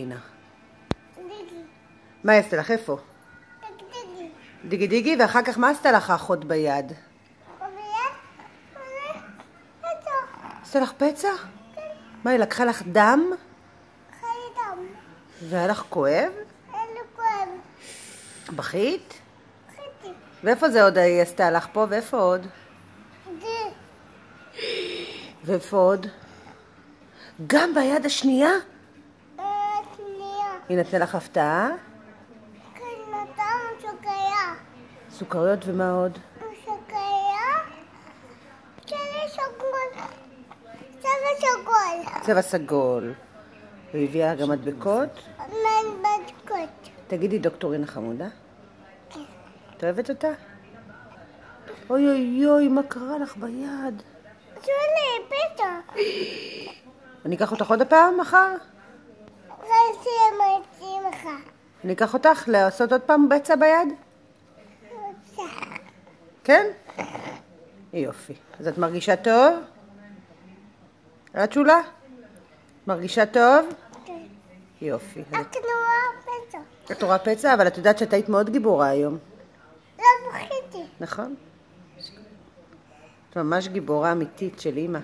הנה. דיגי. מה עשתה לך? איפה? דיגי. דיגי דיגי, ואחר כך מה עשתה לך האחות ביד? עשתה לך פצע? מה, היא לקחה לך דם? חיי דם. והיה לך כואב? אין לי כואב. בכית? חיתי. ואיפה זה עוד היא עשתה לך פה? ואיפה עוד? די. ואיפה עוד? גם ביד השנייה? שנייה. היא נתנה לך הפתעה? כן, נתן סוכריה. סוכריות ומה עוד? סוכריה. צבע סגול. צבע סגול. צבע סגול. והיא הביאה גם מדבקות? מדבקות. תגידי דוקטורינה חמודה. כן. את אוהבת אותה? אוי אוי אוי, מה קרה לך ביד? שולי, פתע. אני אקח אותך עוד פעם מחר? חצי מתאים לך. אני אקח אותך לעשות עוד פעם בצע ביד? כן? יופי. אז את מרגישה טוב? את שולה? מרגישה טוב? כן. יופי. את רואה פתע. את רואה פצע, אבל את יודעת שאת היית מאוד גיבורה היום. לא בכיתי. נכון? את ממש גיבורה אמיתית של אמא.